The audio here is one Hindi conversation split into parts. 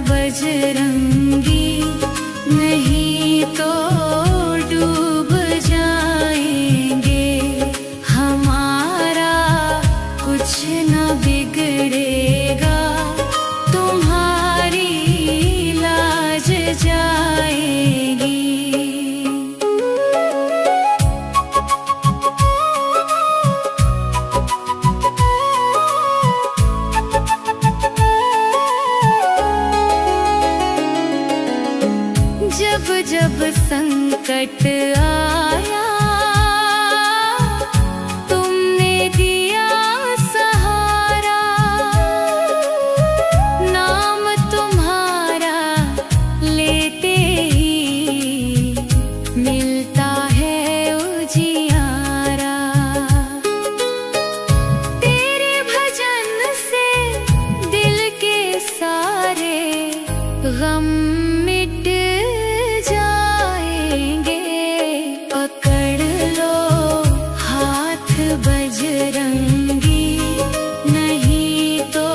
बजरंगी, नहीं तो डूब जाएंगे। हमारा कुछ न बिगड़ेगा, तुम्हारी लाज जाएगी। जब जब संकट आया, तुमने दिया सहारा। नाम तुम्हारा लेते ही मिलता है उजियारा। तेरे भजन से दिल के सारे गम मिट बजरंगी, नहीं तो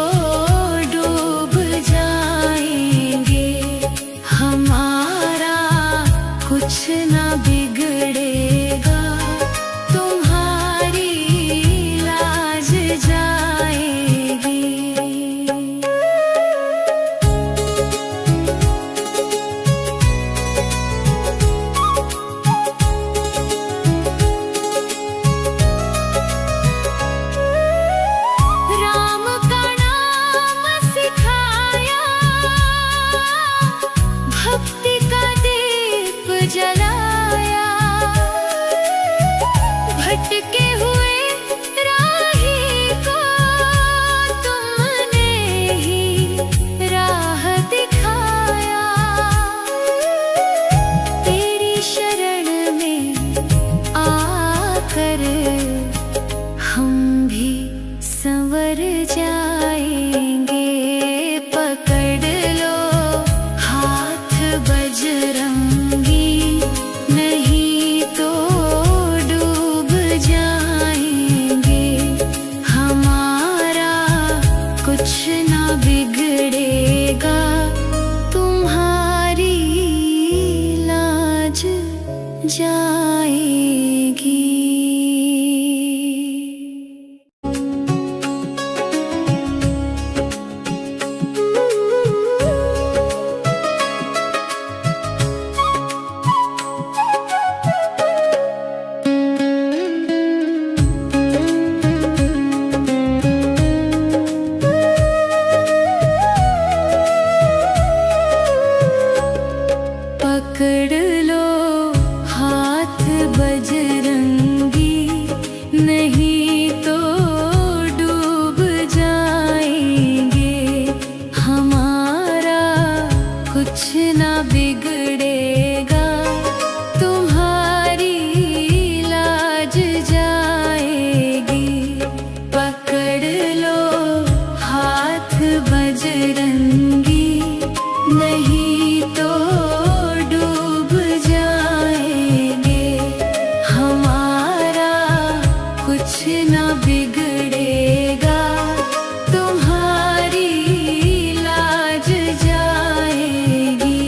डूब जाएंगे। हमारा कुछ न बिगड़ेगा, तुम्हारी लाज जाएगी। जलाया भटके हुए राही को, तुमने ही राह दिखाया। तेरी शरण में आकर हम भी संवर जाएंगे। पकड़ लो हाथ बजरंगी, नहीं तो डूब जाएंगे। हमारा कुछ न बिगड़ेगा, तुम्हारी लाज जाएगी। पकड़ लो हाथ बजरंगी, नहीं तो डूब जाएंगे। हमारा कुछ न बिगड़ेगा, तुम्हारी लाज जाएगी। पकड़ लो हाथ बजरंगी, नहीं तो डूब जाएंगे। हमारा कुछ न बिगड़ेगा, तुम्हारी लाज जाएगी।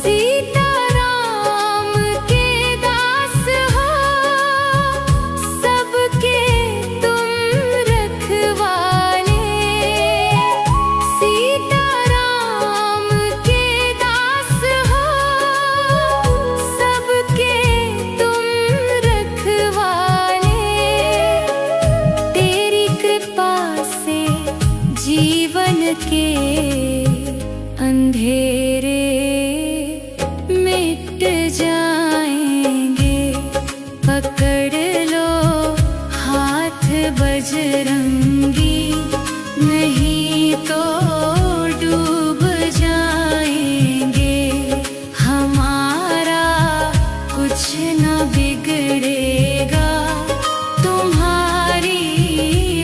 सीताराम के दास हो, सबके तुम रखवाले। सीताराम के दास हो, सबके तुम रखवाले। तेरी कृपा से जीवन के अंधेरे मिट जाएंगे। पकड़ लो हाथ बजरंगी, नहीं तो डूब जाएंगे। हमारा कुछ न बिगड़ेगा, तुम्हारी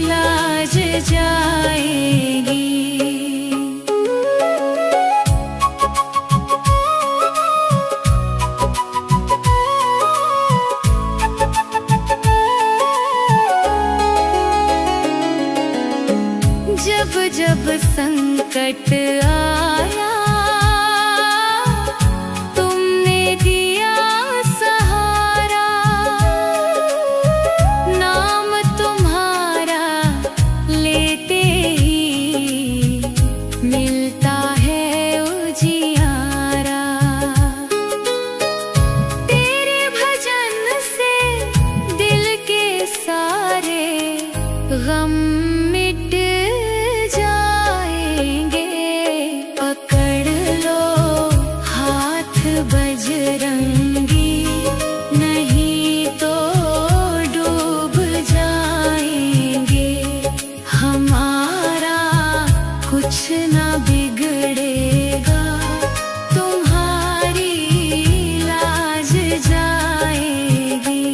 लाज जाएगी। जब जब संकट आया तुमने दिया सहारा, नाम तुम्हारा लेते ही मिलता है उजियारा। तेरे भजन से दिल के सारे गम मिट जाएंगे। पकड़ लो हाथ बजरंगी, नहीं तो डूब जाएंगे। हमारा कुछ ना बिगड़ेगा, तुम्हारी लाज जाएगी।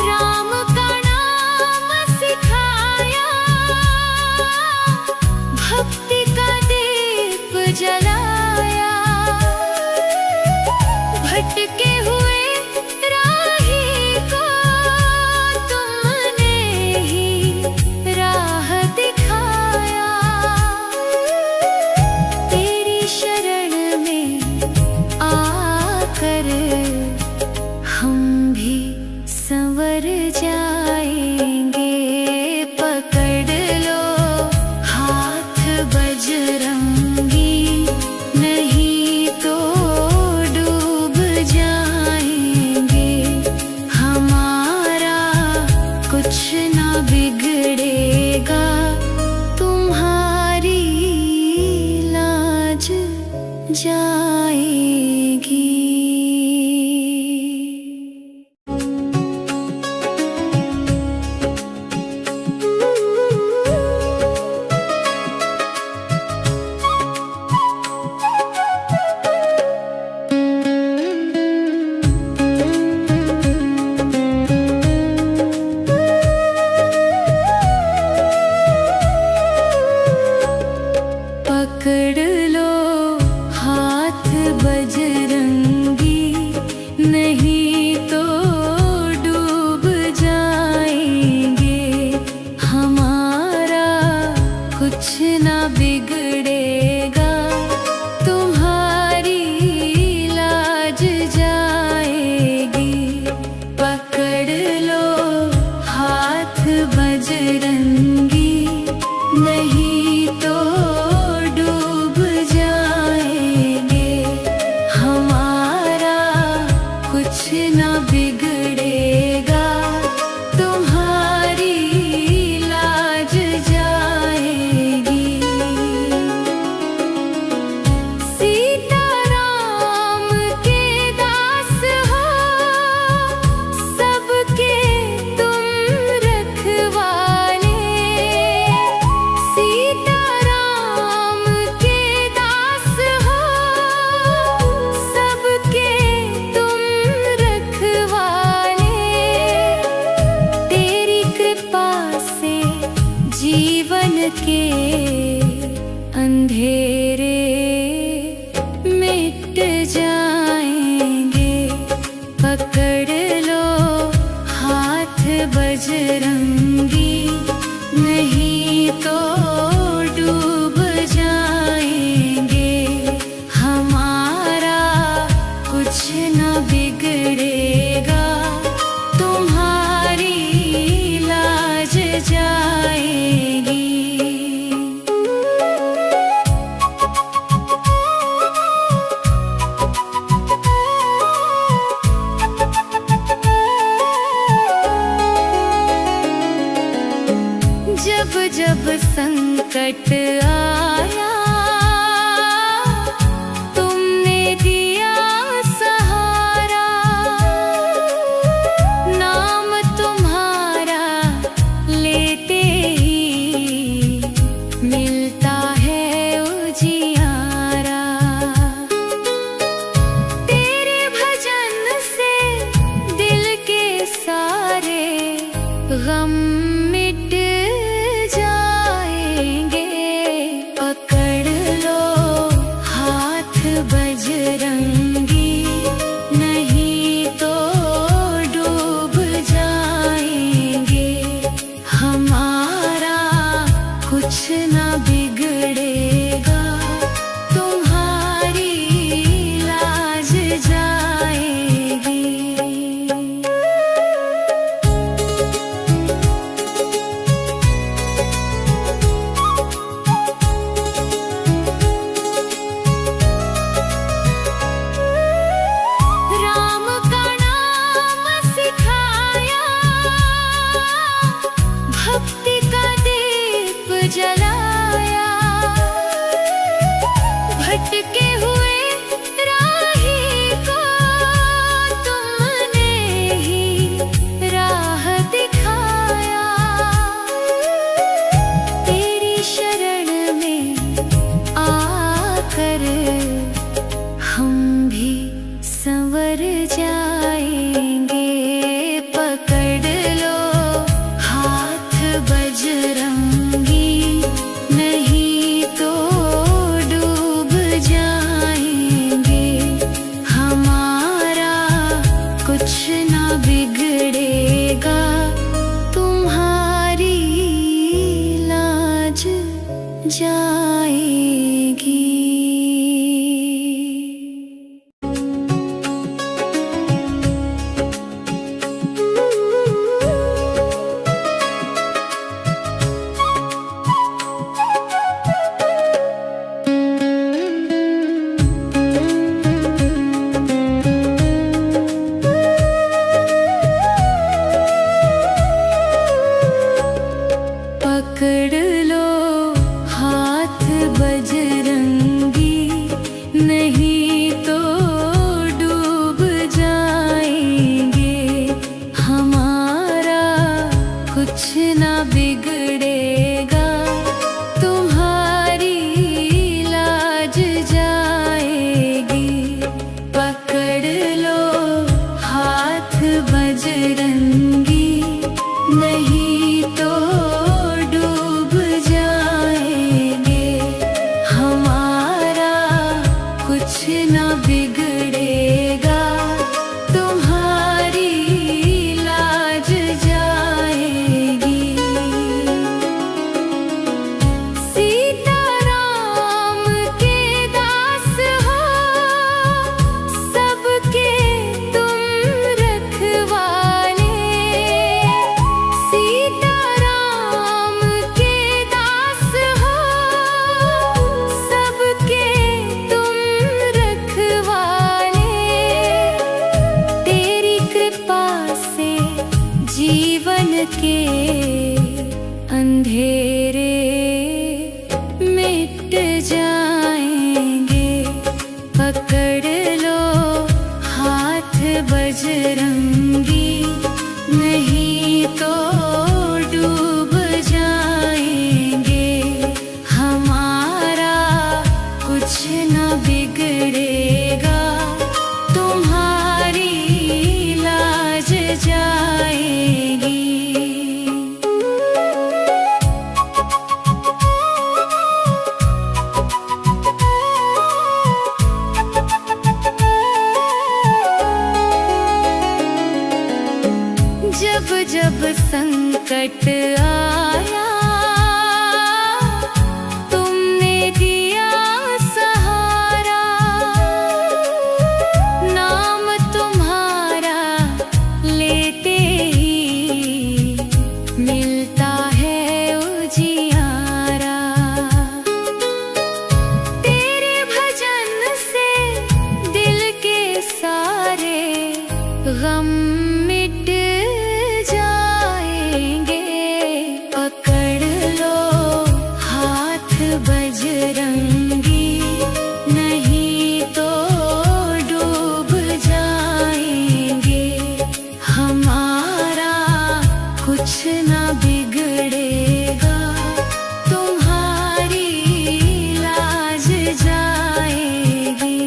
राम का नाम सिखाया, भक्ति का दीप जलाया। भटके हुए राही को तुमने ही राह दिखाया। तेरी शरण में आकर हम भी संवर जाएंगे। पकड़ लो हाथ बजरंगी, नहीं तो डूब जाएंगे। हमारा कुछ ना बिगड़ेगा, तुम्हारी लाज जाएगी। पकड़ लो हाथ बजरंगी, नहीं तो डूब जाएंगे। हमारा कुछ ना बिगड़ेगा, तुम्हारी लाज जाएगी। पकड़ लो हाथ बजरंगी, नहीं तो डूब जाएंगे। हमारा कुछ ना बिगड़ेगा, तुम्हारी लाज जाएगी। सीताराम के दास हो, सबके तुम रखवाले। सीताराम के दास हो, सबके तुम रखवाले। तेरी कृपा से जीवन के अंधेरे मिट जाएंगे। पकड़ लो हाथ बजरंगी, नहीं तो डूब जाएंगे। हमारा कुछ ना बिगड़ेगा, तुम्हारी लाज जाएगी। जब जब संकट आया तुमने दिया सहारा, नाम तुम्हारा लेते ही मिलता है उजियारा। तेरे भजन से दिल के सारे गम मिट जाएंगे। जाएगी। पकड़ लो हाथ बजरंगी, नहीं तो डूब जाएंगे। हमारा कुछ ना बिगड़ेगा, तुम्हारी लाज जाएगी। पकड़ लो हाथ बजरंगी, नहीं तो डूब जाएंगे। हमारा कुछ ना बिगड़ेगा, तुम्हारी लाज जाएगी। सीताराम के दास हो, सबके तुम रखवाले। सीताराम के दास हो, सबके तुम रखवाले। तेरी कृपा से जीवन के अंधेरे मिट जाएंगे। पकड़ लो हाथ बजरंगी, नहीं तो डूब जाएंगे। हमारा कुछ ना बिगड़ेगा, तुम्हारी लाज जाएगी। जब जब संकट आया, तुमने दिया सहारा। नाम तुम्हारा लेते ही मिलता है उजियारा। तेरे भजन से दिल के सारे गम मिट जाएंगे। पकड़ लो हाथ बजरंगी, नहीं तो डूब जाएंगे। हमारा कुछ ना बिगड़ेगा, तुम्हारी लाज जाएगी।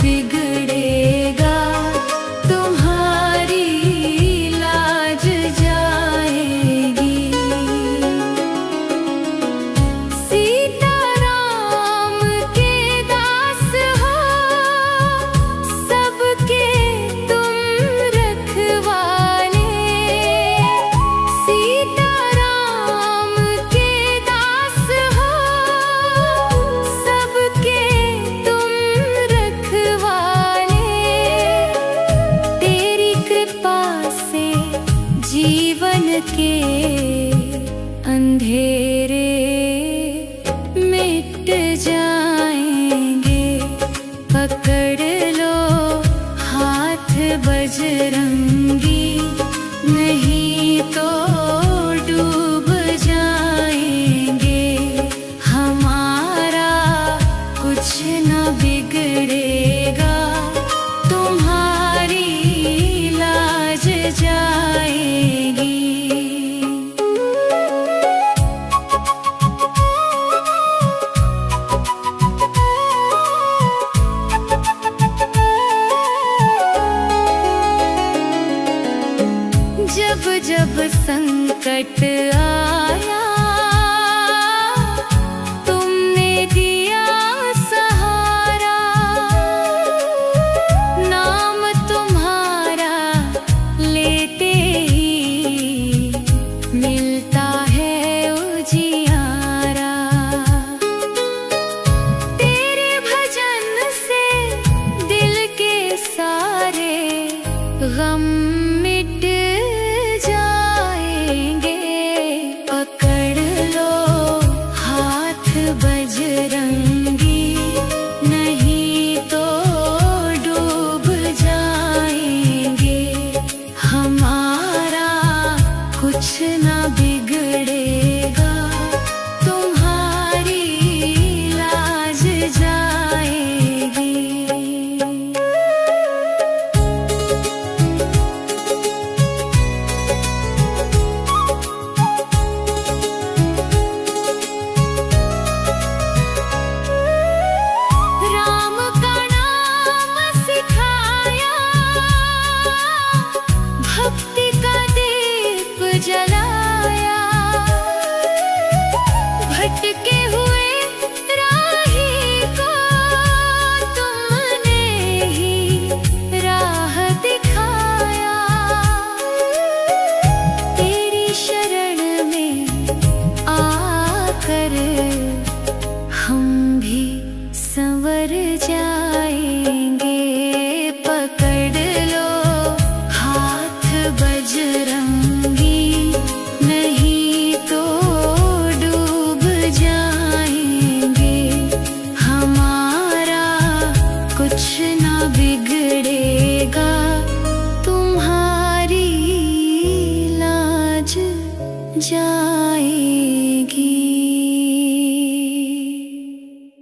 बिगड़ेगा, तुम्हारी लाज जाएगी। सीताराम के दास हो, सबके तुम रखवाले। सीताराम के दास हो, सबके तुम रखवाले। तेरी कृपा से जीवन के अंधेरे मिट जाएंगे। पकड़ लो हाथ बजरंगी, नहीं तो डूब जाएंगे। हमारा कुछ न बिगड़ेगा, तुम्हारी लाज जाएगी। जब जब संकट आया, तुमने दिया सहारा। नाम तुम्हारा लेते ही मिलता है उजियारा। तेरे भजन से दिल के सारे गम मिट जाएंगे। पकड़ लो हाथ बजरंगी, नहीं तो डूब जाएंगे। हमारा कुछ न बिगड़ेगा, तुम्हारी लाज जाएगी। राम का नाम सिखाया, भक्ति का दीप जलाया। भटके हुए राही को तुमने ही राह दिखाया। तेरी शरण में आकर हम भी संवर जाएंगे। पकड़ लो हाथ बजरंगी, नहीं तो डूब जाएंगे। हमारा कुछ न बिगड़ेगा, तुम्हारी लाज जाएगी।